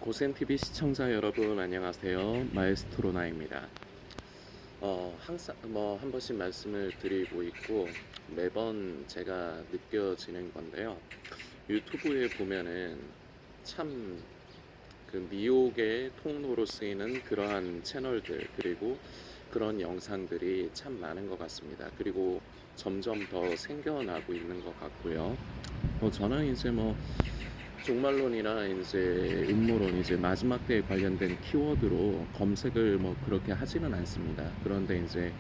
고센TV 시청자 여러분 안녕하세요. 마에스트로나입니다. 항상 한 번씩 말씀을 드리고 있고 매번 제가 느껴지는 건데요. 유튜브에 보면은 참 그 미혹의 통로로 쓰이는 그러한 채널들 그리고 그런 영상들이 참 많은 것 같습니다. 그리고 점점 더 생겨나고 있는 것 같고요. 저는 이제 종말론이나 이제 음모론 이제 마지막 때에 관련된 키워드로 검색을 그렇게 하지는 않습니다. 그런데 이제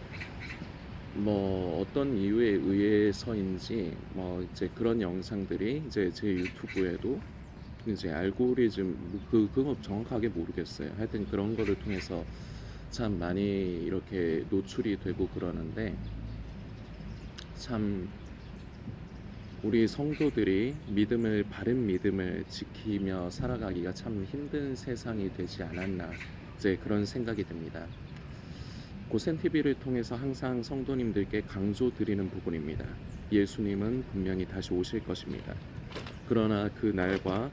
어떤 이유에 의해서인지 이제 그런 영상들이 이제 제 유튜브에도 이제 알고리즘 그거 정확하게 모르겠어요. 하여튼 그런 거를 통해서 참 많이 이렇게 노출이 되고 그러는데 참 우리 성도들이 바른 믿음을 지키며 살아가기가 참 힘든 세상이 되지 않았나 이제 그런 생각이 듭니다. 고센TV를 통해서 항상 성도님들께 강조드리는 부분입니다. 예수님은 분명히 다시 오실 것입니다. 그러나 그 날과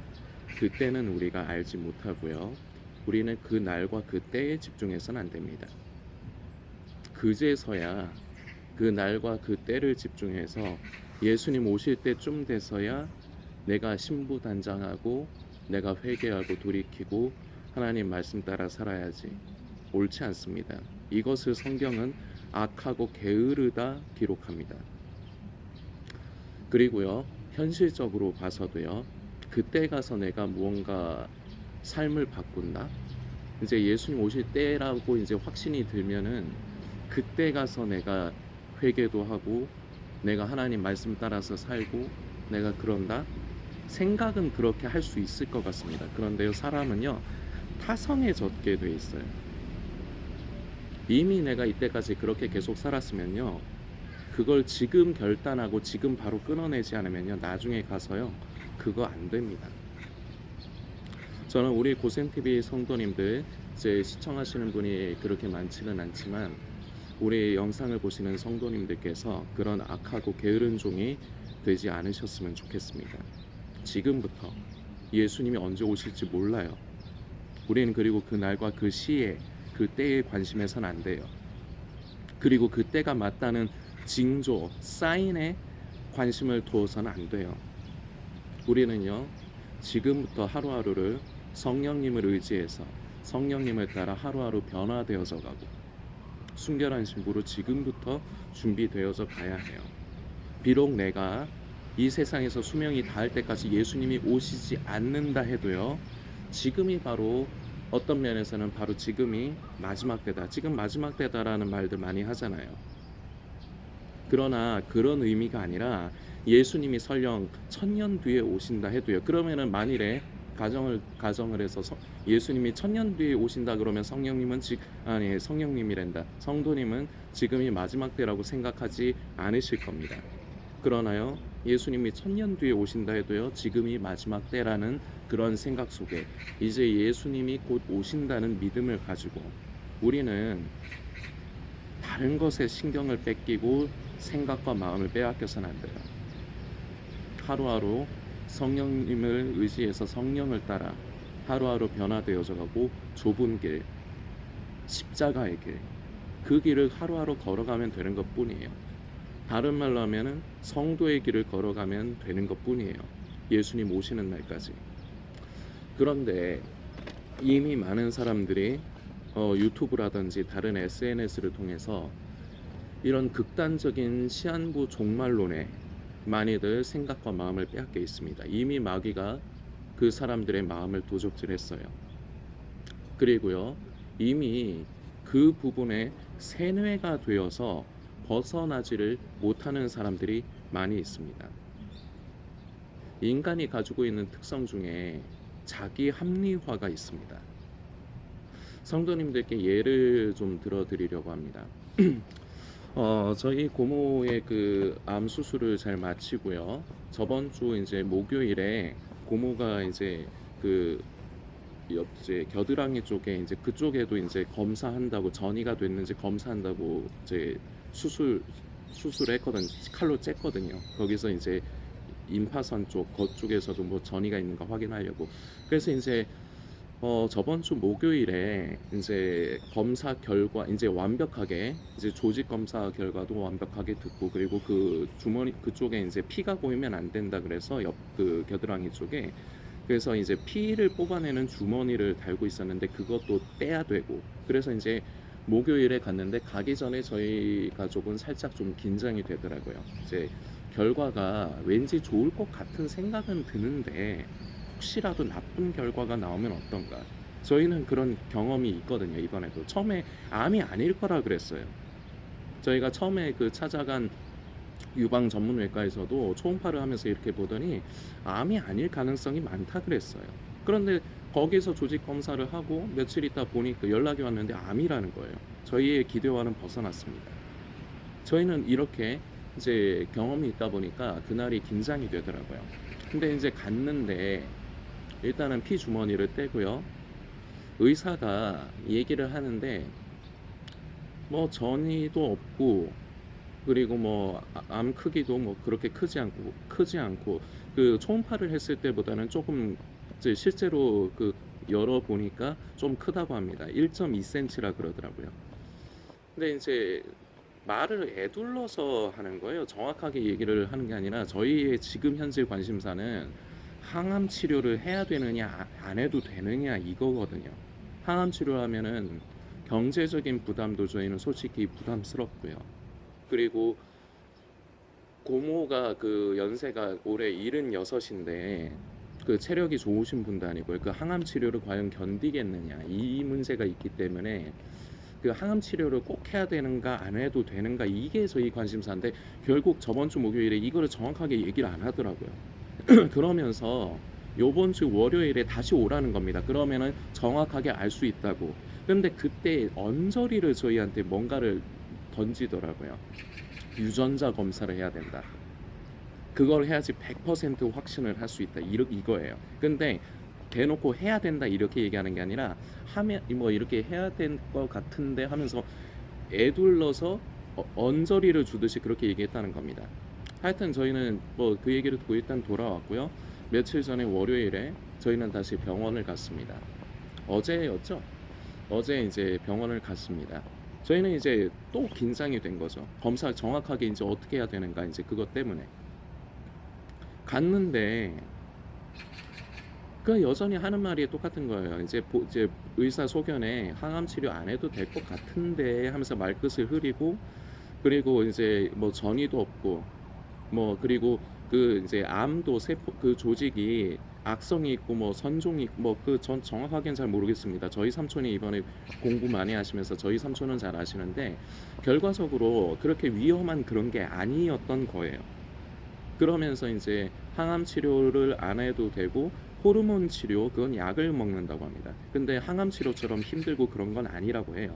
그 때는 우리가 알지 못하고요. 우리는 그 날과 그 때에 집중해서는 안 됩니다. 그제서야 그 날과 그 때를 집중해서 예수님 오실 때쯤 돼서야 내가 신부단장하고 내가 회개하고 돌이키고 하나님 말씀 따라 살아야지. 옳지 않습니다. 이것을 성경은 악하고 게으르다 기록합니다. 그리고요, 현실적으로 봐서도요, 그때 가서 내가 무언가 삶을 바꾼다? 이제 예수님 오실 때라고 이제 확신이 들면은 그때 가서 내가 회개도 하고 내가 하나님 말씀 따라서 살고 내가 그런다? 생각은 그렇게 할 수 있을 것 같습니다. 그런데요, 사람은요, 타성에 젖게 돼 있어요. 이미 내가 이때까지 그렇게 계속 살았으면요, 그걸 지금 결단하고 지금 바로 끊어내지 않으면요, 나중에 가서요, 그거 안 됩니다. 저는 우리 고센TV 성도님들, 이제 시청하시는 분이 그렇게 많지는 않지만 우리 영상을 보시는 성도님들께서 그런 악하고 게으른 종이 되지 않으셨으면 좋겠습니다. 지금부터 예수님이 언제 오실지 몰라요. 우리는 그리고 그 날과 그 시에 그 때에 관심해서는 안 돼요. 그리고 그 때가 맞다는 징조, 사인에 관심을 두어서는 안 돼요. 우리는요, 지금부터 하루하루를 성령님을 의지해서 성령님을 따라 하루하루 변화되어져 가고 순결한 신부로 지금부터 준비되어져 가야 해요. 비록 내가 이 세상에서 수명이 닿을 때까지 예수님이 오시지 않는다 해도요, 지금이 바로 어떤 면에서는 바로 지금이 마지막 때다. 지금 마지막 때다라는 말들 많이 하잖아요. 그러나 그런 의미가 아니라 예수님이 설령 1000년 뒤에 오신다 해도요. 그러면은 만일에 가정을 해서 예수님이 1000년 뒤에 오신다 그러면 성령님이란다. 성도님은 지금이 마지막 때라고 생각하지 않으실 겁니다. 그러나요, 예수님이 1000년 뒤에 오신다 해도요, 지금이 마지막 때라는 그런 생각 속에 이제 예수님이 곧 오신다는 믿음을 가지고 우리는 다른 것에 신경을 뺏기고 생각과 마음을 빼앗겨서는 안 돼요. 하루하루 성령님을 의지해서 성령을 따라 하루하루 변화되어져 가고 좁은 길, 십자가의 길, 그 길을 하루하루 걸어가면 되는 것 뿐이에요. 다른 말로 하면은 성도의 길을 걸어가면 되는 것 뿐이에요. 예수님 오시는 날까지. 그런데 이미 많은 사람들이 유튜브라든지 다른 SNS를 통해서 이런 극단적인 시한부 종말론에 많이들 생각과 마음을 빼앗겨 있습니다. 이미 마귀가 그 사람들의 마음을 도적질했어요. 그리고요, 이미 그 부분에 세뇌가 되어서 벗어나지를 못하는 사람들이 많이 있습니다. 인간이 가지고 있는 특성 중에 자기 합리화가 있습니다. 성도님들께 예를 좀 들어드리려고 합니다. 저희 고모의 그 암 수술을 잘 마치고요. 저번 주 이제 목요일에 고모가 이제 그 이제 겨드랑이 쪽에 이제 그쪽에도 이제 검사한다고 전이가 됐는지 검사한다고 이제 수술했거든요. 칼로 쬐거든요. 거기서 이제 임파선 쪽 그쪽에서도 전이가 있는가 확인하려고. 그래서 이제 저번 주 목요일에 인제 검사 결과 인제 완벽하게 이제 조직 검사 결과도 완벽하게 듣고, 그리고 그 주머니 그쪽에 인제 피가 보이면 안 된다 그래서 옆 그 겨드랑이 쪽에, 그래서 이제 피를 뽑아내는 주머니를 달고 있었는데 그것도 떼야 되고, 그래서 인제 목요일에 갔는데 가기 전에 저희 가족은 살짝 좀 긴장이 되더라고요. 이제 결과가 왠지 좋을 것 같은 생각은 드는데 혹시라도 나쁜 결과가 나오면 어떤가. 저희는 그런 경험이 있거든요. 이번에도 처음에 암이 아닐 거라 그랬어요. 저희가 처음에 그 찾아간 유방 전문외과에서도 초음파를 하면서 이렇게 보더니 암이 아닐 가능성이 많다 그랬어요. 그런데 거기서 조직 검사를 하고 며칠 있다 보니까 연락이 왔는데 암이라는 거예요. 저희의 기대와는 벗어났습니다. 저희는 이렇게 이제 경험이 있다 보니까 그날이 긴장이 되더라고요. 근데 이제 갔는데 일단은 피 주머니를 떼고요. 의사가 얘기를 하는데 뭐 전이도 없고, 그리고 뭐 암 크기도 뭐 그렇게 크지 않고 그 초음파를 했을 때보다는 조금 이제 실제로 그 열어 보니까 좀 크다고 합니다. 1.2cm라 그러더라고요. 근데 이제 말을 에둘러서 하는 거예요. 정확하게 얘기를 하는 게 아니라 저희의 지금 현재 관심사는 항암 치료를 해야 되느냐 안 해도 되느냐 이거거든요. 항암 치료하면은 경제적인 부담도 저희는 솔직히 부담스럽고요. 그리고 고모가 그 연세가 올해 76인데 그 체력이 좋으신 분도 아니고요. 그 항암 치료를 과연 견디겠느냐 이 문제가 있기 때문에 그 항암 치료를 꼭 해야 되는가 안 해도 되는가 이게 저희 관심사인데, 결국 저번 주 목요일에 이거를 정확하게 얘기를 안 하더라고요. 그러면서 요번 주 월요일에 다시 오라는 겁니다. 그러면은 정확하게 알 수 있다고. 근데 그때 언저리를 저희한테 뭔가를 던지더라고요. 유전자 검사를 해야 된다. 그걸 해야지 100% 확신을 할 수 있다. 이거예요. 근데 대놓고 해야 된다 이렇게 얘기하는 게 아니라 하면 뭐 이렇게 해야 될 것 같은데 하면서 애둘러서 언저리를 주듯이 그렇게 얘기했다는 겁니다. 하여튼 저희는 뭐 그 얘기를 듣고 일단 돌아왔고요. 며칠 전에 월요일에 저희는 다시 병원을 갔습니다. 어제였죠? 어제 이제 병원을 갔습니다. 저희는 이제 또 긴장이 된 거죠. 검사 정확하게 이제 어떻게 해야 되는가 이제 그것 때문에 갔는데 그 여전히 하는 말이 똑같은 거예요. 이제 의사 소견에 항암 치료 안 해도 될 것 같은데 하면서 말끝을 흐리고, 그리고 이제 뭐 전이도 없고 뭐 그리고 그 이제 암도 세포 그 조직이 악성이 있고 뭐 선종이 있고 뭐 그 전 정확하게는 잘 모르겠습니다. 저희 삼촌이 이번에 공부 많이 하시면서 저희 삼촌은 잘 아시는데 결과적으로 그렇게 위험한 그런 게 아니었던 거예요. 그러면서 이제 항암 치료를 안 해도 되고 호르몬 치료 그건 약을 먹는다고 합니다. 근데 항암 치료처럼 힘들고 그런 건 아니라고 해요.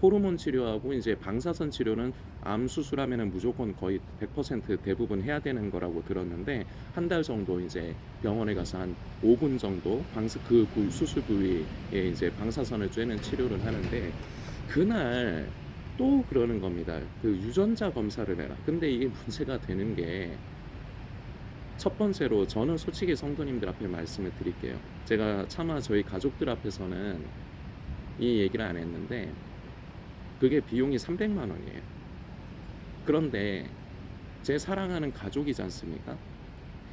호르몬 치료하고 이제 방사선 치료는 암 수술하면은 무조건 거의 100% 대부분 해야 되는 거라고 들었는데 한 달 정도 이제 병원에 가서 한 5분 정도 수술 부위에 이제 방사선을 쬐는 치료를 하는데 그날 또 그러는 겁니다. 그 유전자 검사를 해라. 근데 이게 문제가 되는 게 첫 번째로 저는 솔직히 성도님들 앞에 말씀을 드릴게요. 제가 차마 저희 가족들 앞에서는 이 얘기를 안 했는데 그게 비용이 300만 원이에요. 그런데 제 사랑하는 가족이지 않습니까?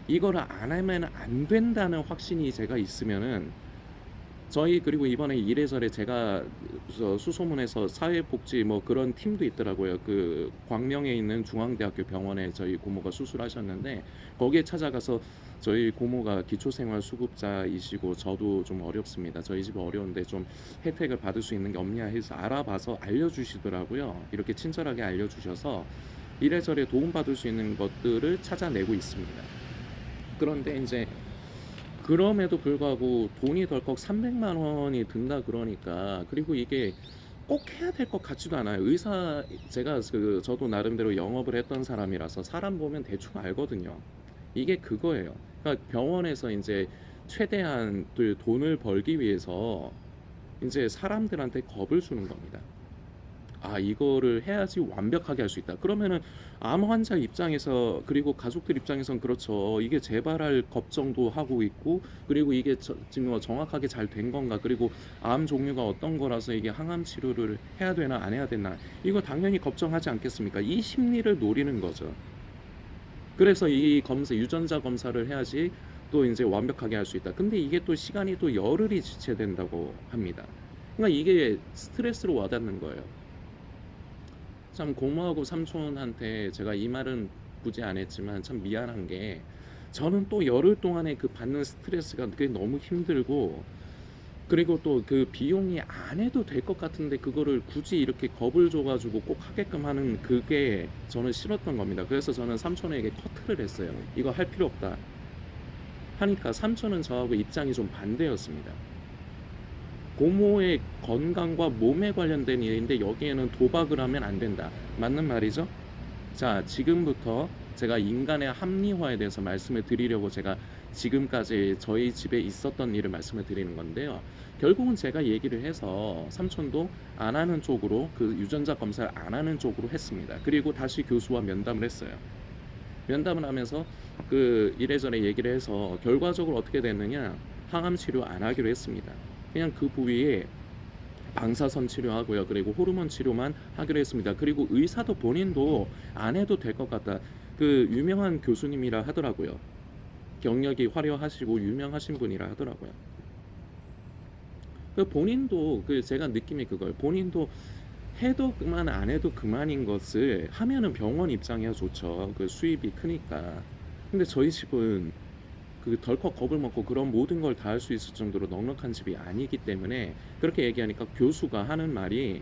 이거를 안 하면 안 된다는 확신이 제가 있으면은 저희 그리고 이번에 이래저래 제가 수소문해서 사회복지 뭐 그런 팀도 있더라고요. 그 광명에 있는 중앙대학교 병원에 저희 고모가 수술하셨는데 거기에 찾아가서 저희 고모가 기초생활수급자이시고 저도 좀 어렵습니다. 저희 집 어려운데 좀 혜택을 받을 수 있는 게 없냐 해서 알아봐서 알려주시더라고요. 이렇게 친절하게 알려주셔서 이래저래 도움받을 수 있는 것들을 찾아내고 있습니다. 그런데 이제 그럼에도 불구하고 돈이 덜컥 300만 원이 든다 그러니까, 그리고 이게 꼭 해야 될 것 같지도 않아요. 제가 저도 나름대로 영업을 했던 사람이라서 사람 보면 대충 알거든요. 이게 그거예요. 그러니까 병원에서 이제 최대한 돈을 벌기 위해서 이제 사람들한테 겁을 주는 겁니다. 아 이거를 해야지 완벽하게 할 수 있다. 그러면은 암 환자 입장에서 그리고 가족들 입장에선 그렇죠. 이게 재발할 걱정도 하고 있고 그리고 이게 지금 정확하게 잘 된 건가 그리고 암 종류가 어떤 거라서 이게 항암 치료를 해야 되나 안 해야 되나 이거 당연히 걱정하지 않겠습니까? 이 심리를 노리는 거죠. 그래서 이 검사 유전자 검사를 해야지 또 인제 완벽하게 할 수 있다. 근데 이게 또 시간이 또 열흘이 지체된다고 합니다. 그러니까 이게 스트레스로 와 닿는 거예요. 참 고모하고 삼촌한테 제가 이 말은 굳이 안 했지만 참 미안한 게 저는 또 열흘 동안에 그 받는 스트레스가 그게 너무 힘들고 그리고 또 그 비용이 안 해도 될 것 같은데 그거를 굳이 이렇게 겁을 줘 가지고 꼭 하게끔 하는 그게 저는 싫었던 겁니다. 그래서 저는 삼촌에게 커트를 했어요. "이거 할 필요 없다." 하니까 삼촌은 저하고 입장이 좀 반대였습니다. 고모의 건강과 몸에 관련된 일인데 여기에는 도박을 하면 안 된다. 맞는 말이죠? 자, 지금부터 제가 인간의 합리화에 대해서 말씀을 드리려고 제가 지금까지 저희 집에 있었던 일을 말씀을 드리는 건데요. 결국은 제가 얘기를 해서 삼촌도 안 하는 쪽으로 그 유전자 검사를 안 하는 쪽으로 했습니다. 그리고 다시 교수와 면담을 했어요. 면담을 하면서 그 이래저래 얘기를 해서 결과적으로 어떻게 됐느냐? 항암 치료 안 하기로 했습니다. 그냥 그 부위에 방사선 치료하고요. 그리고 호르몬 치료만 하기로 했습니다. 그리고 의사도 본인도 안 해도 될 것 같다. 그 유명한 교수님이라 하더라고요. 경력이 화려하시고 유명하신 분이라 하더라고요. 그 본인도 그 제가 느낌이 그거예요. 본인도 해도 그만 안 해도 그만인 것을 하면은 병원 입장이야 좋죠. 그 수입이 크니까. 근데 저희 집은 그 덜컥 겁을 먹고 그런 모든 걸 다 할 수 있을 정도로 넉넉한 집이 아니기 때문에 그렇게 얘기하니까 교수가 하는 말이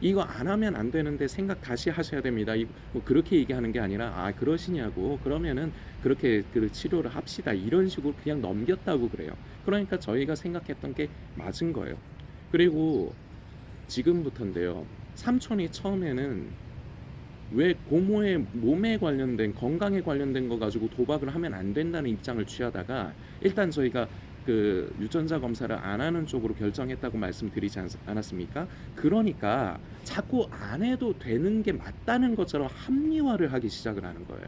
"이거 안 하면 안 되는데 생각 다시 하셔야 됩니다." 뭐 그렇게 얘기하는 게 아니라 "아 그러시냐고. 그러면은 그렇게 그 치료를 합시다." 이런 식으로 그냥 넘겼다고 그래요. 그러니까 저희가 생각했던 게 맞은 거예요. 그리고 지금부터인데요. 삼촌이 처음에는 왜 고모의 몸에 관련된 건강에 관련된 거 가지고 도박을 하면 안 된다는 입장을 취하다가 일단 저희가 그 유전자 검사를 안 하는 쪽으로 결정했다고 말씀드리지 않았습니까? 그러니까 자꾸 안 해도 되는 게 맞다는 것처럼 합리화를 하기 시작을 하는 거예요.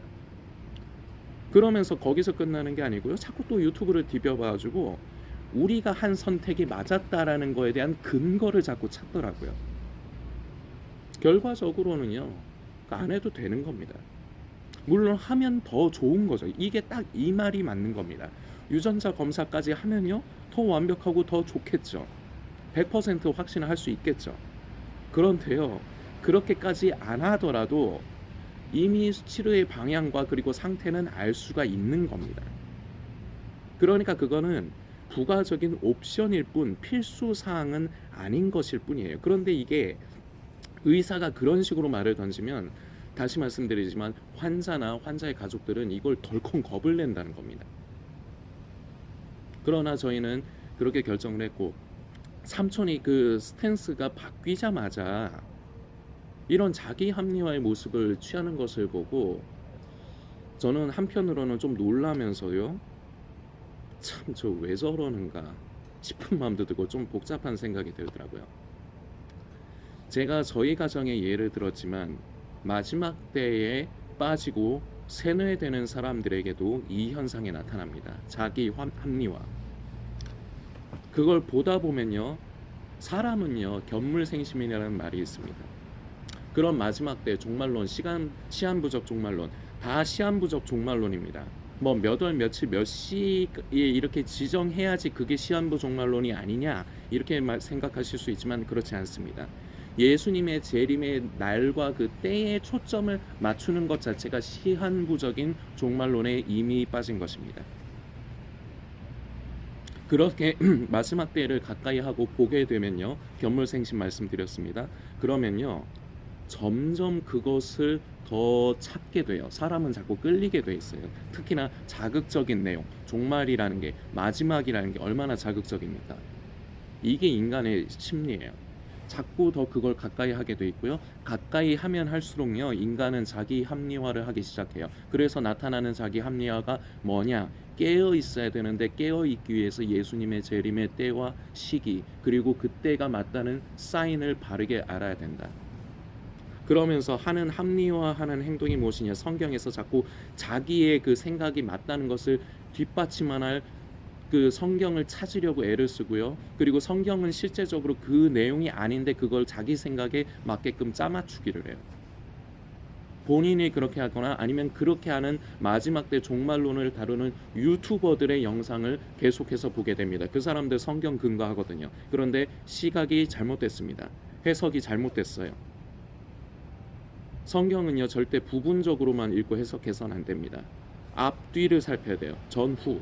그러면서 거기서 끝나는 게 아니고요. 자꾸 또 유튜브를 뒤벼 봐 가지고 우리가 한 선택이 맞았다라는 거에 대한 근거를 자꾸 찾더라고요. 결과적으로는요. 안 해도 되는 겁니다. 물론 하면 더 좋은 거죠. 이게 딱 이 말이 맞는 겁니다. 유전자 검사까지 하면요. 더 완벽하고 더 좋겠죠. 100% 확신을 할 수 있겠죠. 그런데요. 그렇게까지 안 하더라도 이미 치료의 방향과 그리고 상태는 알 수가 있는 겁니다. 그러니까 그거는 부가적인 옵션일 뿐 필수 사항은 아닌 것일 뿐이에요. 그런데 이게 의사가 그런 식으로 말을 던지면 다시 말씀드리지만 환자나 환자의 가족들은 이걸 덜컥 겁을 낸다는 겁니다. 그러나 저희는 그렇게 결정을 했고 삼촌이 그 스탠스가 바뀌자마자 이런 자기 합리화의 모습을 취하는 것을 보고 저는 한편으로는 좀 놀라면서요. 참 저 왜 저러는가 싶은 마음도 들고 좀 복잡한 생각이 들더라고요. 제가 저희 가정의 예를 들었지만 마지막 때에 빠지고 세뇌되는 사람들에게도 이 현상이 나타납니다. 자기 합리화. 그걸 보다 보면요. 사람은요. 견물생심이라는 말이 있습니다. 그런 마지막 때 종말론, 시한부적 종말론, 다 시한부적 종말론입니다. 뭐 몇 월 며칠 몇 시에 이렇게 지정해야지 그게 시한부 종말론이 아니냐 이렇게 생각하실 수 있지만 그렇지 않습니다. 예수님의 재림의 날과 그 때에 초점을 맞추는 것 자체가 시한부적인 종말론에 이미 빠진 것입니다. 그렇게 마지막 때를 가까이 하고 보게 되면요. 견물생심 말씀드렸습니다. 그러면요. 점점 그것을 더 찾게 돼요. 사람은 자꾸 끌리게 돼 있어요. 특히나 자극적인 내용, 종말이라는 게 마지막이라는 게 얼마나 자극적입니까? 이게 인간의 심리예요. 자꾸 더 그걸 가까이 하게 돼 있고요. 가까이 하면 할수록요. 인간은 자기 합리화를 하기 시작해요. 그래서 나타나는 자기 합리화가 뭐냐? 깨어 있어야 되는데 깨어 있기 위해서 예수님의 재림의 때와 시기 그리고 그때가 맞다는 사인을 바르게 알아야 된다. 그러면서 하는 합리화하는 행동이 무엇이냐? 성경에서 자꾸 자기의 그 생각이 맞다는 것을 뒷받침할 그 성경을 찾으려고 애를 쓰고요. 그리고 성경은 실제적으로 그 내용이 아닌데 그걸 자기 생각에 맞게끔 짜맞추기를 해요. 본인이 그렇게 하거나 아니면 그렇게 하는 마지막 때 종말론을 다루는 유튜버들의 영상을 계속해서 보게 됩니다. 그 사람들 성경 근거하거든요. 그런데 시각이 잘못됐습니다. 해석이 잘못됐어요. 성경은요 절대 부분적으로만 읽고 해석해서는 안 됩니다. 앞뒤를 살펴야 돼요. 전후.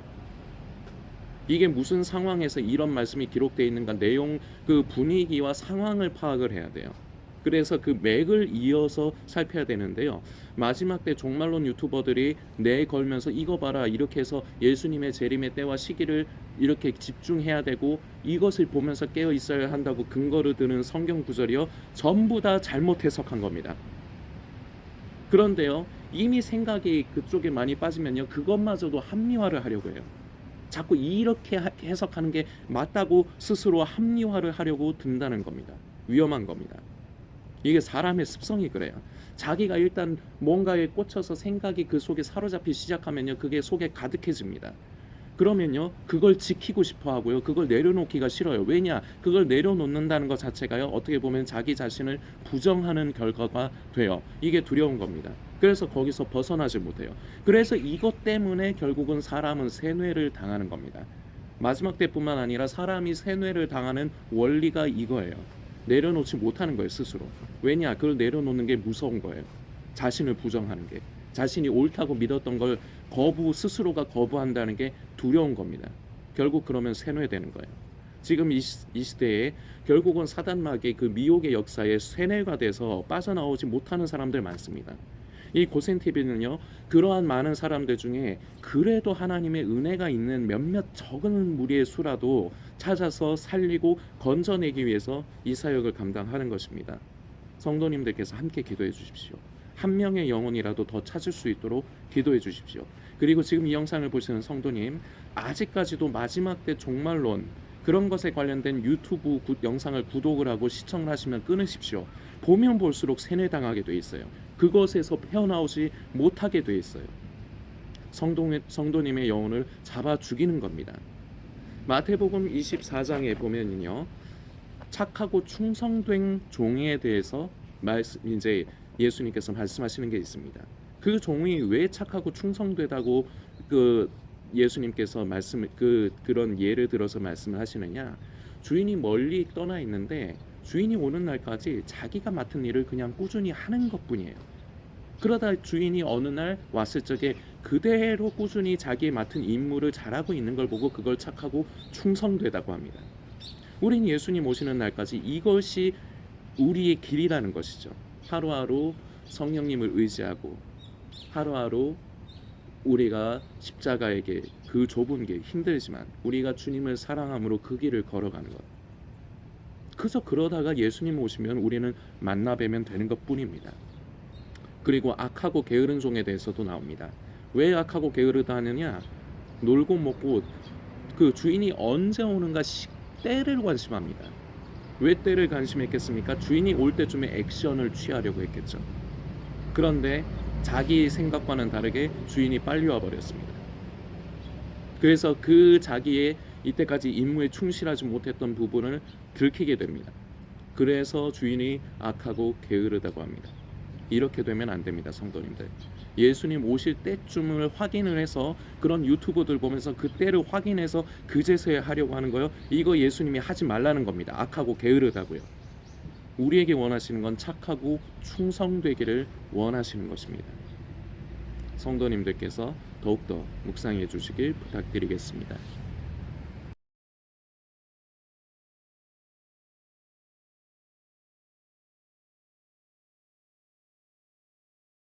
이게 무슨 상황에서 이런 말씀이 기록되어 있는가, 내용 그 분위기와 상황을 파악을 해야 돼요. 그래서 그 맥을 이어서 살펴야 되는데요. 마지막 때 종말론 유튜버들이 내걸면서 이거 봐라 이렇게 해서 예수님의 재림의 때와 시기를 이렇게 집중해야 되고 이것을 보면서 깨어 있어야 한다고 근거를 드는 성경 구절이요 전부 다 잘못 해석한 겁니다. 그런데요 이미 생각이 그쪽에 많이 빠지면요 그것마저도 합리화를 하려고 해요. 자꾸 이렇게 해석하는 게 맞다고 스스로 합리화를 하려고 든다는 겁니다. 위험한 겁니다. 이게 사람의 습성이 그래요. 자기가 일단 뭔가에 꽂혀서 생각이 그 속에 사로잡히기 시작하면요 그게 속에 가득해집니다. 그러면요 그걸 지키고 싶어 하고요 그걸 내려놓기가 싫어요. 왜냐? 그걸 내려놓는다는 것 자체가요 어떻게 보면 자기 자신을 부정하는 결과가 돼요. 이게 두려운 겁니다. 그래서 거기서 벗어나지 못해요. 그래서 이것 때문에 결국은 사람은 세뇌를 당하는 겁니다. 마지막 때뿐만 아니라 사람이 세뇌를 당하는 원리가 이거예요. 내려놓지 못하는 거예요 스스로. 왜냐? 그걸 내려놓는 게 무서운 거예요. 자신을 부정하는 게. 자신이 옳다고 믿었던 걸 스스로가 거부한다는 게 두려운 겁니다. 결국 그러면 세뇌되는 거예요. 지금 이 시대에 결국은 사단마귀의 그 미혹의 역사에 세뇌가 돼서 빠져나오지 못하는 사람들 많습니다. 이 고센TV는요 그러한 많은 사람들 중에 그래도 하나님의 은혜가 있는 몇몇 적은 무리의 수라도 찾아서 살리고 건져내기 위해서 이 사역을 감당하는 것입니다. 성도님들께서 함께 기도해 주십시오. 한 명의 영혼이라도 더 찾을 수 있도록 기도해 주십시오. 그리고 지금 이 영상을 보시는 성도님, 아직까지도 마지막 때 종말론 그런 것에 관련된 유튜브 영상을 구독을 하고 시청을 하시면 끊으십시오. 보면 볼수록 세뇌당하게 돼 있어요. 그것에서 헤어나오지 못하게 돼 있어요. 성도님의 영혼을 잡아 죽이는 겁니다. 마태복음 24장에 보면요, 착하고 충성된 종에 대해서 이제 예수님께서 말씀하시는 게 있습니다. 그 종이 왜 착하고 충성되다고 예수님께서 그런 예를 들어서 말씀을 하시느냐? 주인이 멀리 떠나 있는데 주인이 오는 날까지 자기가 맡은 일을 그냥 꾸준히 하는 것뿐이에요. 그러다 주인이 어느 날 왔을 적에 그대로 꾸준히 자기 맡은 임무를 잘하고 있는 걸 보고 그걸 착하고 충성되다고 합니다. 우린 예수님 오시는 날까지 이것이 우리의 길이라는 것이죠. 하루하루 성령님을 의지하고 하루하루 우리가 십자가의 길, 그 좁은 길 힘들지만 우리가 주님을 사랑함으로 그 길을 걸어가는 것. 그저 그러다가 예수님 오시면 우리는 만나 뵈면 되는 것뿐입니다. 그리고 악하고 게으른 종에 대해서도 나옵니다. 왜 악하고 게으르다 하느냐? 놀고 먹고 그 주인이 언제 오는가 때를 관심합니다. 왜 때를 관심했겠습니까? 주인이 올 때쯤에 액션을 취하려고 했겠죠. 그런데 자기 생각과는 다르게 주인이 빨리 와버렸습니다. 그래서 그 자기의 이때까지 임무에 충실하지 못했던 부분을 들키게 됩니다. 그래서 주인이 악하고 게으르다고 합니다. 이렇게 되면 안 됩니다, 성도님들. 예수님 오실 때쯤을 확인을 해서 그런 유튜버들 보면서 그 때를 확인해서 그제서야 하려고 하는 거요. 이거 예수님이 하지 말라는 겁니다. 악하고 게으르다고요. 우리에게 원하시는 건 착하고 충성되기를 원하시는 것입니다. 성도님들께서 더욱더 묵상해 주시길 부탁드리겠습니다.